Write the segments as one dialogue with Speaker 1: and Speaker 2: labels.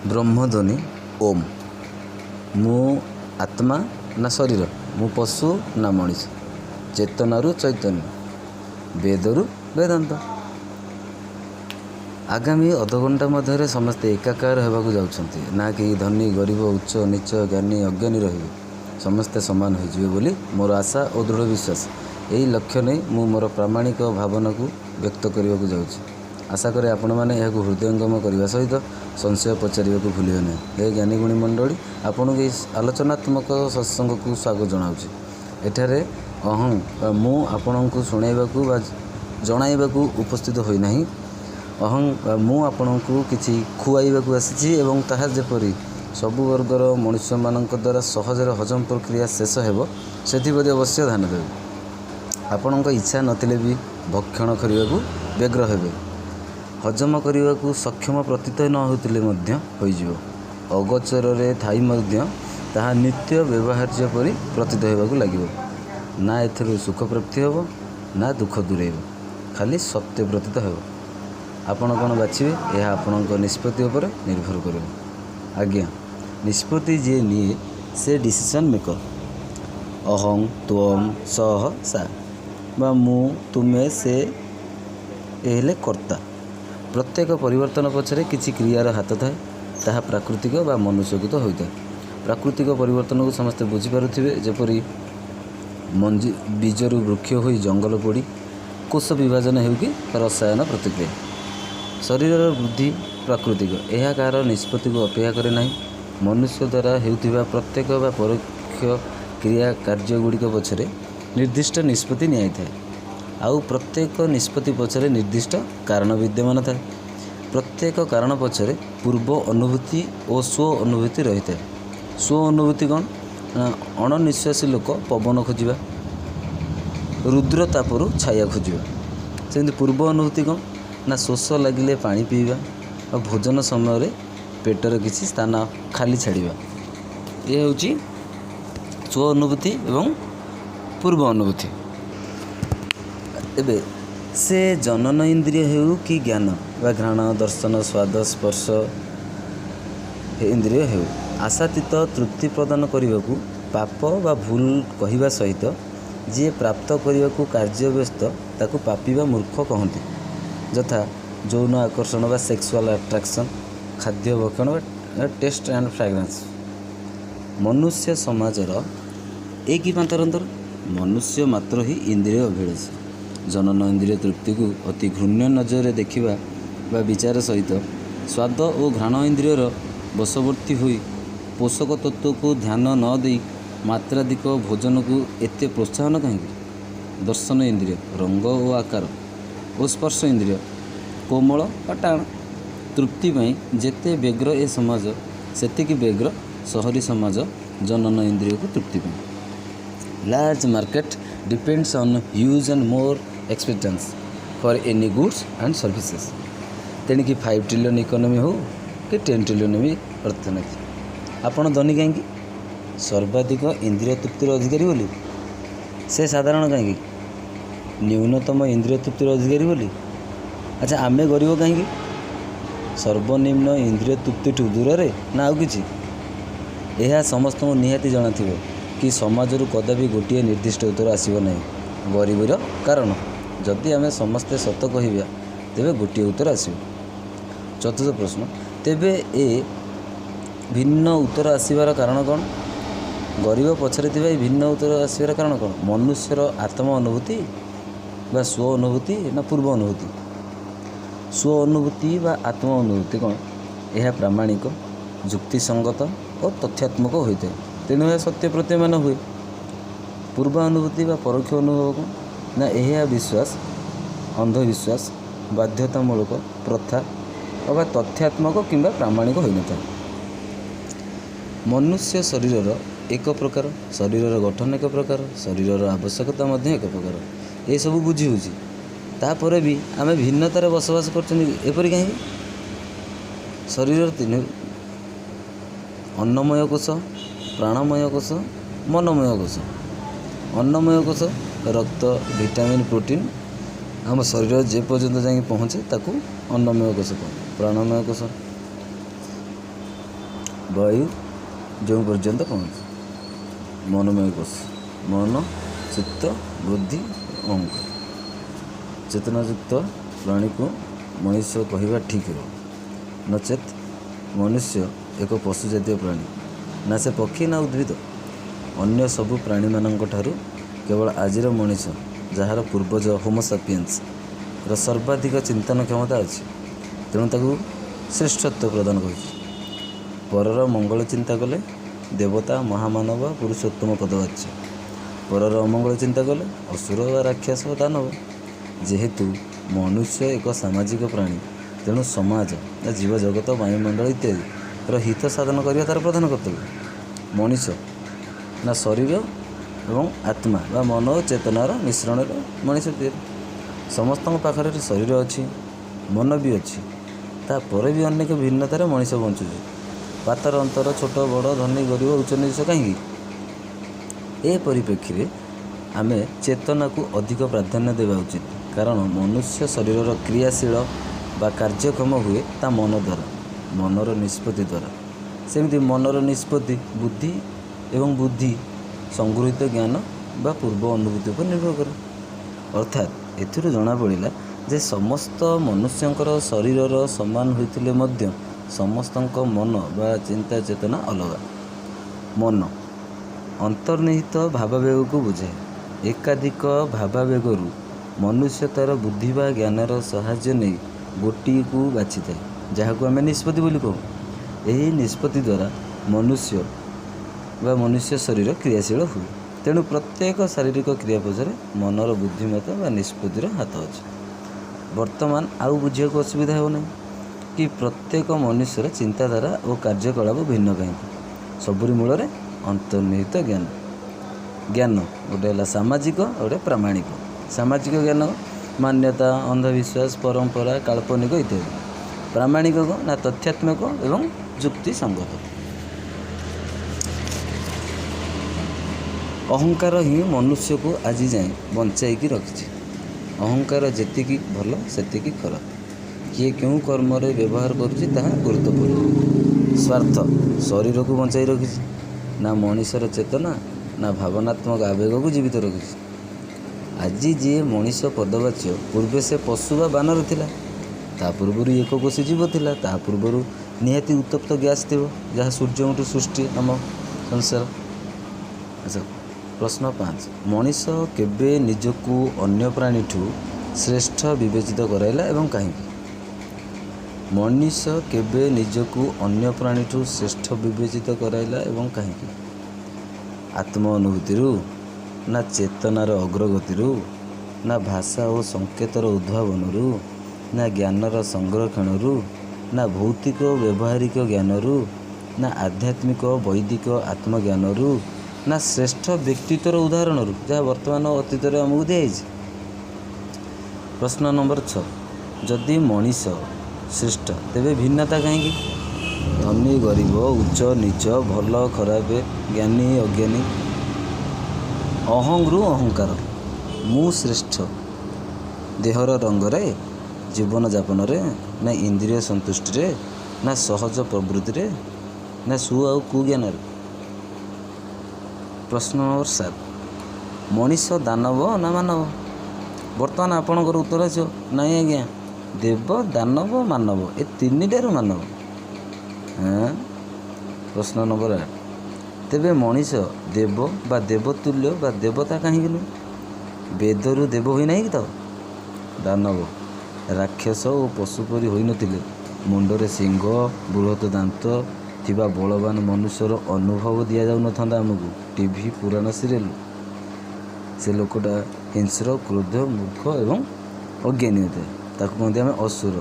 Speaker 1: ब्रह्मध्वनि ओम। मु आत्मा ना शरीर, मु पशु ना मनीष, चेतनारू चैतन्य, वेदरू वेदांत। आगामी अधघंटा मध्य समस्ते एकाकार होगाक जाउछंती, ना कि धनी गरीब उच्च नीच ज्ञानी अज्ञानी रहिबे, समस्ते समान होइजिबे बोली मोर आशा और दृढ़ विश्वास। यही लक्ष्य नहीं मु मोर प्रामाणिक भावना को व्यक्त करने को जाऊँगी। आशा करे आपण मैंने यह हृदयंगम करने सहित संशय पचारे को भूलिए ना। हे ज्ञानी गुणी मंडली, आपण को आलोचनात्मक सत्संग को स्वागत जनाऊँगी। एठारे अहं मु आपण को शुणाइबाकू बा जणाइबाकू उपस्थित होई नाही। अहं मु आपण को किछि खुआइबाकू आसीछि एवं ताहा जेपरि सबु वर्गर मनुष्य मानक द्वारा सहजरे हजम प्रक्रिया शेष हेबो सेथिप्रति अवश्य ध्यान देबे। आपणक इच्छा नथिले भी भक्षण करने को व्यग्र हेबे। हजम करने को सक्षम प्रतीत न होतिले मध्य होइजिवो। अगोचर थाई मध्य ताहा नित्य व्यवहार्य परि प्रतीत होबाकू लागिवो। ना एथरु सुख प्राप्ति हेबो ना दुख दूरेइबो, खाली सत्य प्रतीत हेबो। आपण कौन बाछिबे यह आपणक निष्पत्ति उपर निर्भर करिवो। आज्ञा निष्पत्ति जे निये से डिसीजन मेकर। अहं त्वम सह सा बा मु तुमे से एले कर्ता। प्रत्येक परिवर्तन पछरे किछि क्रियार हाथ थाए, ताहा प्राकृतिक बा मनुष्यकृत होइता। प्राकृतिक परिवर्तन को समस्ते बुझी पारुथिबे, जेपरि मंजी बीजरू वृक्ष होई जंगल पोड़ी कोष विभाजन हेउ कि रसायन प्रतिक्रिया। शरीर वृद्धि प्राकृतिक, यह कार निष्पत्ति को अपेक्षा करे नाही। मनुष्य द्वारा हेउथिबा प्रत्येक बा परोक्ष क्रिया कार्यगुड़िक पछरे निर्दिष्ट निष्पत्ति नियाई थाए। आउ प्रत्येक निष्पत्ति पछरे निर्दिष्ट कारण विद्यमान थाए। प्रत्येक कारण पछरे पूर्व अनुभूति और स्व अनुभूति रही थाए। स्व अनुभूति कौन? अणनिश्वासी लोक पवन खोजा, रुद्र तापरू छाया खोजा। सेमती पूर्व अनुभूति कौन ना शोष लगिले पानी पीवा और भोजन समय पेटर किसी स्थान खाली छाड़ा। ये हूँ स्व अनुभूति एवं पूर्व अनुभूति। एबे से जनन इंद्रिय हेउ कि ज्ञान वा घ्राण दर्शन स्वाद स्पर्श इंद्रिय हेउ, आशातीत तृप्ति प्रदान करने को पाप वा भूल कहवा सहित जी प्राप्त करने को कार्य व्यस्त ताकू पापी वा मूर्ख कहते। यथा यौन आकर्षण वा सेक्सुअल अट्रैक्शन, खाद्य भक्षण वा टेस्ट एंड फ्रेग्रेंस। मनुष्य समाजर एक ही मात्रांतर मनुष्य मात्र ही इंद्रिय अभिलाषी। जनन इंद्रिय तृप्ति को अति घृण्य नजर देखा वा विचार सहित स्वाद और घ्राण इंद्रियर वशवर्ती हुई पोषक तत्व को ध्यान न दे मात्राधिक भोजन को एते प्रोत्साहन कहीं। दर्शन इंद्रिय रंग और आकार और स्पर्श इंद्रिय कोमल और टाण तृप्ति जेते व्यग्र ए समाज सेतिकी व्यग्र शहरी समाज जनन इंद्रिय को तृप्ति। Large market depends on huge and more expectance for any goods and services. तेणिकी 5 ट्रिलियन इकोनॉमी हो कि 10 ट्रिलियन भी अर्थनीति। आपण धनी कहीं सर्वाधिक इंद्रिय तृप्तिर अधिकारी बोली, से साधारण कहीं न्यूनतम इंद्रिय तृप्तिर अधिकारी बोली। अच्छा आमे गरीब कहीं सर्वनिम्न इंद्रिय तृप्ति दूर रे ना आउ किछि। यह समस्त निहाती जाना थिबो कि समाज कदापि गोटे निर्दिष्ट उत्तर आसब ना गरीबर कारण। जदि आम समस्ते सत कहवा तेबे गोटे उत्तर आसो। चतुर्थ प्रश्न, तेबे ए भिन्न उत्तर आसबार कारण कौन? गरीब पछरे थिबा भिन्न उत्तर आसबार कारण कौन? मनुष्यर आत्म अनुभूति बा स्व अनुभूति ना पूर्व अनुभूति? स्व अनुभूति बा आत्म अनुभूति कौन? यह प्रामाणिक युक्तिसंगत और तथ्यात्मक होता है, तेणु यह सत्य प्रतीयमान हुए। पूर्व अनुभूति बा परोक्ष अनुभव कौन? ना यह विश्वास अंधविश्वास बाध्यतामूलक प्रथा और तथ्यात्मक किंबा प्रामाणिक होता है। मनुष्य शरीर एक प्रकार, शरीर गठन एक प्रकार, शरीर आवश्यकता एक प्रकार, ये सब बुझी हो तापर भी आम भिन्नतार बसवास करपरि कहीं। शरीर 3 अन्नमय कोश, प्राणमय कोश, मनमय कोश। अन्नमय कोश रक्त विटामिन प्रोटीन आम शरीर जे पर्यंत जा पहुँचे ताकू अन्नमय कोश कहते। प्राणमय कोश ବାୟୁ ଯେଉଁ ପର୍ଯ୍ୟନ୍ତ ପହଞ୍ଚେ। ମନୋମୟ କୋଷ ମନ, ଚିତ୍ତ, ବୁଦ୍ଧି, ଅହଙ୍କାର। ଚେତନାଯୁକ୍ତ ପ୍ରାଣୀକୁ ମଣିଷ କହିବା ଠିକ୍ ହେବ, ନଚେତ୍ ମନୁଷ୍ୟ ଏକ ପଶୁ ଜାତୀୟ ପ୍ରାଣୀ। ନା ସେ ପକ୍ଷୀ ନା ଉଦ୍ଭିଦ। ଅନ୍ୟ ସବୁ ପ୍ରାଣୀମାନଙ୍କ ଠାରୁ କେବଳ ଆଜିର ମଣିଷ, ଯାହାର ପୂର୍ବଜ ହୋମୋସାପିଏନ୍ସର ସର୍ବାଧିକ ଚିନ୍ତନ କ୍ଷମତା ଅଛି, ତେଣୁ ତାକୁ ଶ୍ରେଷ୍ଠତ୍ୱ ପ୍ରଦାନ କରୁଛି। ପରର ମଙ୍ଗଳ ଚିନ୍ତା କଲେ ଦେବତା, ମହାମାନବ, ପୁରୁଷୋତ୍ତମ ପଦବାଚ୍ୟ। ପରର ଅମଙ୍ଗଳ ଚିନ୍ତା କଲେ ଅସୁର ବା ରାକ୍ଷସ, ଦାନବ। ଯେହେତୁ ମନୁଷ୍ୟ ଏକ ସାମାଜିକ ପ୍ରାଣୀ, ତେଣୁ ସମାଜ, ଜୀବଜଗତ, ବାୟୁମଣ୍ଡଳ ଇତ୍ୟାଦିର ହିତ ସାଧନ କରିବା ତା'ର ପ୍ରଧାନ କର୍ତ୍ତବ୍ୟ। ମଣିଷ ନା ଶରୀର ଏବଂ ଆତ୍ମା ବା ମନ ଓ ଚେତନାର ମିଶ୍ରଣରେ ମଣିଷ ତିଆରି। ସମସ୍ତଙ୍କ ପାଖରେ ଶରୀର ଅଛି, ମନ ବି ଅଛି, ତାପରେ ବି ଅନେକ ଭିନ୍ନତାରେ ମଣିଷ ବଞ୍ଚୁଛି। ପାତର ଅନ୍ତର, ଛୋଟ ବଡ଼, ଧନୀ ଗରିବ, ଉଚ୍ଚ ନିଚ କାହିଁକି? ଏ ପରିପ୍ରେକ୍ଷୀରେ ଆମେ ଚେତନାକୁ ଅଧିକ ପ୍ରାଧାନ୍ୟ ଦେବା ଉଚିତ, କାରଣ ମନୁଷ୍ୟ ଶରୀରର କ୍ରିୟାଶୀଳ ବା କାର୍ଯ୍ୟକ୍ଷମ ହୁଏ ତା ମନ ଦ୍ୱାରା, ମନର ନିଷ୍ପତ୍ତି ଦ୍ୱାରା। ସେମିତି ମନର ନିଷ୍ପତ୍ତି ବୁଦ୍ଧି ଏବଂ ବୁଦ୍ଧି ସଂଗୃହୀତ ଜ୍ଞାନ ବା ପୂର୍ବ ଅନୁଭୂତି ଉପରେ ନିର୍ଭର କରେ। ଅର୍ଥାତ୍ ଏଥିରୁ ଜଣାପଡ଼ିଲା ଯେ ସମସ୍ତ ମନୁଷ୍ୟଙ୍କର ଶରୀରର ସମାନ ହୋଇଥିଲେ ମଧ୍ୟ ସମସ୍ତଙ୍କ ମନ ବା ଚିନ୍ତା ଚେତନା ଅଲଗା। ମନ ଅନ୍ତର୍ନିହିତ ଭାବାବେଗକୁ ବୁଝାଏ। ଏକାଧିକ ଭାବାବେଗରୁ ମନୁଷ୍ୟ ତା'ର ବୁଦ୍ଧି ବା ଜ୍ଞାନର ସାହାଯ୍ୟ ନେଇ ଗୋଟିଏକୁ ବାଛିଥାଏ, ଯାହାକୁ ଆମେ ନିଷ୍ପତ୍ତି ବୋଲି କହୁ। ଏହି ନିଷ୍ପତ୍ତି ଦ୍ୱାରା ମନୁଷ୍ୟ ଶରୀର କ୍ରିୟାଶୀଳ ହୁଏ। ତେଣୁ ପ୍ରତ୍ୟେକ ଶାରୀରିକ କ୍ରିୟା ପଛରେ ମନର ବୁଦ୍ଧିମତ୍ତା ବା ନିଷ୍ପତ୍ତିର ହାତ ଅଛି। ବର୍ତ୍ତମାନ ଆଉ ବୁଝିବାକୁ ଅସୁବିଧା ହେବ ନାହିଁ କି ପ୍ରତ୍ୟେକ ମନୁଷ୍ୟର ଚିନ୍ତାଧାରା ଓ କାର୍ଯ୍ୟକଳାପ ଭିନ୍ନ କାହିଁକି। ସବୁରି ମୂଳରେ ଅନ୍ତର୍ନିହିତ ଜ୍ଞାନ। ଜ୍ଞାନ ଗୋଟେ ହେଲା ସାମାଜିକ, ଗୋଟେ ପ୍ରାମାଣିକ। ସାମାଜିକ ଜ୍ଞାନ ମାନ୍ୟତା, ଅନ୍ଧବିଶ୍ୱାସ, ପରମ୍ପରା, କାଳ୍ପନିକ ଇତ୍ୟାଦି। ପ୍ରାମାଣିକ ନା ତଥ୍ୟାତ୍ମକ ଏବଂ ଯୁକ୍ତିସଙ୍ଗତ। ଅହଙ୍କାର ହିଁ ମନୁଷ୍ୟକୁ ଆଜି ଯାଏଁ ବଞ୍ଚାଇକି ରଖିଛି। ଅହଙ୍କାର ଯେତିକି ଭଲ ସେତିକି ଖରାପ। କିଏ କେଉଁ କର୍ମରେ ବ୍ୟବହାର କରୁଛି ତାହା ଗୁରୁତ୍ୱପୂର୍ଣ୍ଣ। ସ୍ୱାର୍ଥ ଶରୀରକୁ ବଞ୍ଚାଇ ରଖିଛି, ନା ମଣିଷର ଚେତନା ନା ଭାବନାତ୍ମକ ଆବେଗକୁ ଜୀବିତ ରଖିଛି। ଆଜି ଯିଏ ମଣିଷ ପଦବାଚ୍ୟ, ପୂର୍ବେ ସେ ପଶୁ ବା ବାନର ଥିଲା। ତା ପୂର୍ବରୁ ଏକକୋଷୀ ଜୀବ ଥିଲା। ତା ପୂର୍ବରୁ ନିହାତି ଉତ୍ତପ୍ତ ଗ୍ୟାସ୍ ଥିବ, ଯାହା ସୂର୍ଯ୍ୟଙ୍କଠୁ ସୃଷ୍ଟି ଆମ ସଂସାର। ଆଚ୍ଛା, ପ୍ରଶ୍ନ 5, ମଣିଷ କେବେ ନିଜକୁ ଅନ୍ୟ ପ୍ରାଣୀଠୁ ଶ୍ରେଷ୍ଠ ବିବେଚିତ କରାଇଲା ଏବଂ କାହିଁକି? ମଣିଷ କେବେ ନିଜକୁ ଅନ୍ୟ ପ୍ରାଣୀଠୁ ଶ୍ରେଷ୍ଠ ବିବେଚିତ କରାଇଲା ଏବଂ କାହିଁକି? ଆତ୍ମ ଅନୁଭୂତିରୁ, ନା ଚେତନାର ଅଗ୍ରଗତିରୁ, ନା ଭାଷା ଓ ସଂକେତର ଉଦ୍ଭାବନରୁ, ନା ଜ୍ଞାନର ସଂରକ୍ଷଣରୁ, ନା ଭୌତିକ ବ୍ୟବହାରିକ ଜ୍ଞାନରୁ, ନା ଆଧ୍ୟାତ୍ମିକ ବୈଦିକ ଆତ୍ମଜ୍ଞାନରୁ, ନା ଶ୍ରେଷ୍ଠ ବ୍ୟକ୍ତିତ୍ୱର ଉଦାହରଣରୁ, ଯାହା ବର୍ତ୍ତମାନ ଓ ଅତୀତରେ ଆମକୁ ଦିଆଯାଇଛି? ପ୍ରଶ୍ନ ନମ୍ବର 6, ଯଦି ମଣିଷ ଶ୍ରେଷ୍ଠ ତେବେ ଭିନ୍ନତା କାହିଁକି? ଧନୀ ଗରିବ, ଉଚ୍ଚ ନିଚ, ଭଲ ଖରାପ, ଜ୍ଞାନୀ ଅଜ୍ଞାନୀ। ଅହଂରୁ ଅହଙ୍କାର। ମୁଁ ଶ୍ରେଷ୍ଠ ଦେହର ରଙ୍ଗରେ, ଜୀବନଯାପନରେ, ନା ଇନ୍ଦ୍ରିୟ ସନ୍ତୁଷ୍ଟିରେ, ନା ସହଜ ପ୍ରବୃତ୍ତିରେ, ନା ଆଉ କୁଜ୍ଞାନରେ? ପ୍ରଶ୍ନ ନମ୍ବର 7, ମଣିଷ ଦାନବ ନା ମାନବ? ବର୍ତ୍ତମାନ ଆପଣଙ୍କର ଉତ୍ତର ଆସିବ ନାଇଁ ଆଜ୍ଞା, ଦେବ, ଦାନବ, ମାନବ, ଏ ତିନିଟାରୁ ମାନବ। ପ୍ରଶ୍ନ ନମ୍ବର 8, ତେବେ ମଣିଷ ଦେବ ବା ଦେବତୁଲ୍ୟ ବା ଦେବତା କାହିଁକି ନୁହେଁ? ବେଦରୁ ଦେବ ହୋଇନାହିଁ କି? ତ ଦାନବ ରାକ୍ଷସ ଓ ପଶୁ ପରି ହୋଇନଥିଲେ ମୁଣ୍ଡରେ ଶିଙ୍ଗ, ବୃହତ ଦାନ୍ତ ଥିବା ବଳବାନ ମନୁଷ୍ୟର ଅନୁଭବ ଦିଆଯାଉନଥାନ୍ତା ଆମକୁ ଟିଭି ପୁରାଣ ସିରିଏଲ। ସେ ଲୋକଟା ହିଂସ୍ର, କ୍ରୋଧ, ମୂର୍ଖ ଏବଂ ଅଜ୍ଞାନୀ ହୋଇଥାଏ। ତାକୁ କହନ୍ତି ଆମେ ଅସୁର।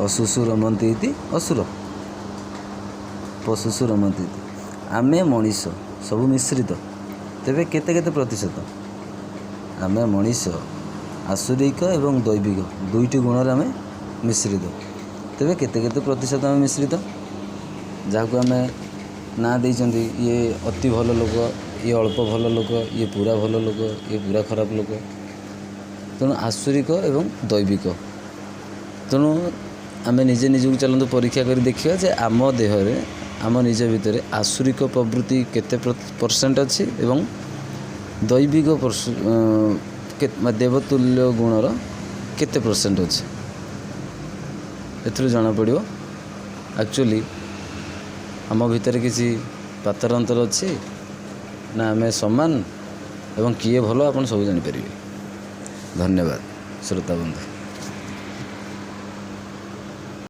Speaker 1: ଅସୁସୁ ରମନ୍ତି ଇତି ଅସୁର, ପଶୁସୁ ରମନ୍ତି ଇତି। ଆମେ ମଣିଷ ସବୁ ମିଶ୍ରିତ, ତେବେ କେତେ କେତେ ପ୍ରତିଶତ? ଆମେ ମଣିଷ ଆସୁରିକ ଏବଂ ଦୈବିକ ଦୁଇଟି ଗୁଣରେ ଆମେ ମିଶ୍ରିତ, ତେବେ କେତେ କେତେ ପ୍ରତିଶତ ଆମେ ମିଶ୍ରିତ? ଯାହାକୁ ଆମେ ନାଁ ଦେଇଛନ୍ତି, ଇଏ ଅତି ଭଲ ଲୋକ, ଇଏ ଅଳ୍ପ ଭଲ ଲୋକ, ଇଏ ପୁରା ଭଲ ଲୋକ, ଇଏ ପୁରା ଖରାପ ଲୋକ। ତେଣୁ ଆସୁରିକ ଏବଂ ଦୈବିକ। ତେଣୁ ଆମେ ନିଜେ ନିଜକୁ ଚାଲନ୍ତୁ ପରୀକ୍ଷା କରି ଦେଖିବା ଯେ ଆମ ଦେହରେ ଆମ ନିଜ ଭିତରେ ଆସୁରିକ ପ୍ରବୃତ୍ତି କେତେ ପରସେଣ୍ଟ ଅଛି ଏବଂ ଦୈବିକ ଦେବତୁଲ୍ୟ ଗୁଣର କେତେ ପରସେଣ୍ଟ ଅଛି। ଏଥିରୁ ଜଣାପଡ଼ିବ ଆକ୍ଚୁଆଲି ଆମ ଭିତରେ କିଛି ପାତରାନ୍ତର ଅଛି ନା ଆମେ ସମାନ ଏବଂ କିଏ ଭଲ ଆପଣ ସବୁ ଜାଣିପାରିବେ। ଧନ୍ୟବାଦ ଶ୍ରୋତାବନ୍ଧୁ।